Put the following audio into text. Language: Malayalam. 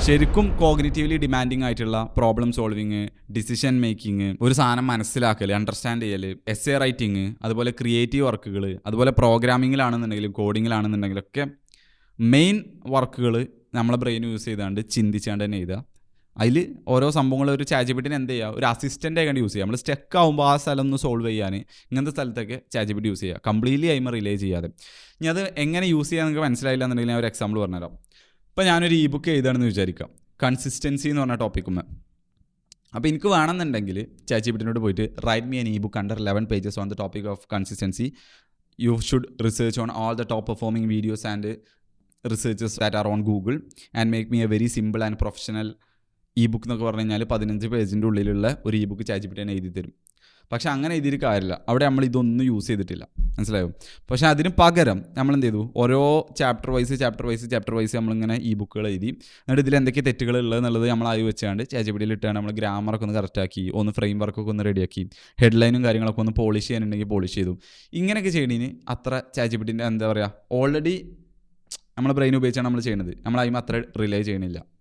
ശരിക്കും കോഗ്നിറ്റീവ്ലി ഡിമാൻഡിങ് ആയിട്ടുള്ള പ്രോബ്ലം സോൾവിങ്, ഡിസിഷൻ മേക്കിംഗ്, ഒരു സാധനം മനസ്സിലാക്കൽ, അണ്ടർസ്റ്റാൻഡ് ചെയ്യൽ, എസ്സേ റൈറ്റിംഗ്, അതുപോലെ ക്രിയേറ്റീവ് വർക്കുകൾ, അതുപോലെ പ്രോഗ്രാമിങ്ങിലാണെന്നുണ്ടെങ്കിലും കോഡിങ്ങിലാണെന്നുണ്ടെങ്കിലൊക്കെ മെയിൻ വർക്കുകൾ നമ്മളെ ബ്രെയിൻ യൂസ് ചെയ്താണ്ട് ചിന്തിച്ചാണ്ട് തന്നെ എഴുതുക. അതിൽ ഓരോ സംഭവങ്ങൾ ഒരു ChatGPT എന്ത് ചെയ്യുക, ഒരു അസിസ്റ്റൻ്റ് ആയിക്കൊണ്ട് യൂസ് ചെയ്യുക. നമ്മൾ സ്റ്റക്ക് ആകുമ്പോൾ ആ സ്ഥലം ഒന്ന് സോൾവ് ചെയ്യാൻ ഇങ്ങനത്തെ സ്ഥലത്തൊക്കെ ChatGPT യൂസ് ചെയ്യുക, കംപ്ലീറ്റ്ലി അതിമ റിലേ ചെയ്യാതെ. ഇനി അത് എങ്ങനെ യൂസ് ചെയ്യാൻ നിങ്ങൾക്ക് മനസ്സിലായില്ല എന്നുണ്ടെങ്കിൽ ഞാൻ ഒരു എക്സാമ്പിൾ പറഞ്ഞുതരാം. ഇപ്പോൾ ഞാനൊരു ഇ-ബുക്ക് എഴുതുകയാണെന്ന് വിചാരിക്കാം, കൺസിസ്റ്റൻസി എന്ന് പറഞ്ഞ ടോപ്പിക്കുമ്പോൾ. അപ്പോൾ എനിക്ക് വേണമെന്നുണ്ടെങ്കിൽ ChatGPT പോയിട്ട് write me N ebook under 11 pages on the topic of consistency. You should research on all the top performing videos and researches that are on Google and make me A very simple and professional ebook എന്നൊക്കെ പറഞ്ഞു കഴിഞ്ഞാൽ 15 പേജിൻ്റെ ഉള്ളിലുള്ള ഒരു ഇ-ബുക്ക് ChatGPT തന്നെ എഴുതി തരും. പക്ഷേ അങ്ങനെ എഴുതിയിട്ട് കാര്യമില്ല, അവിടെ നമ്മൾ ഇതൊന്നും യൂസ് ചെയ്തിട്ടില്ല, മനസ്സിലായോ? പക്ഷേ അതിന് പകരം നമ്മൾ എന്ത് ചെയ്തു, ഓരോ ചാപ്റ്റർ വൈസ് നമ്മളിങ്ങനെ ഇ-ബുക്കുകൾ എഴുതി. എന്നിട്ട് ഇതിൽ എന്തൊക്കെ തെറ്റുകൾ ഉള്ളത് എന്നുള്ളത് നമ്മൾ ആയി വെച്ചാണ്ട് ChatGPT ഇട്ടാണ് നമ്മൾ ഗ്രാമറൊക്കെ ഒന്ന് കറക്റ്റാക്കി, ഒന്ന് ഫ്രെയിം വർക്കൊക്കെ ഒന്ന് റെഡിയാക്കി, ഹെഡ്ലൈനും കാര്യങ്ങളൊക്കെ ഒന്ന് പോളിഷ് ചെയ്യാനുണ്ടെങ്കിൽ പോളിഷ് ചെയ്തു. ഇങ്ങനെയൊക്കെ ചെയ്യണതിന് അത്ര ChatGPTൻ്റെ എന്താ പറയുക, ഓൾറെഡി നമ്മളെ ബ്രെയിൻ ഉപയോഗിച്ചാണ് നമ്മൾ ചെയ്യുന്നത്, നമ്മൾ അതിന് അത്ര റിലേ ചെയ്യണില്ല.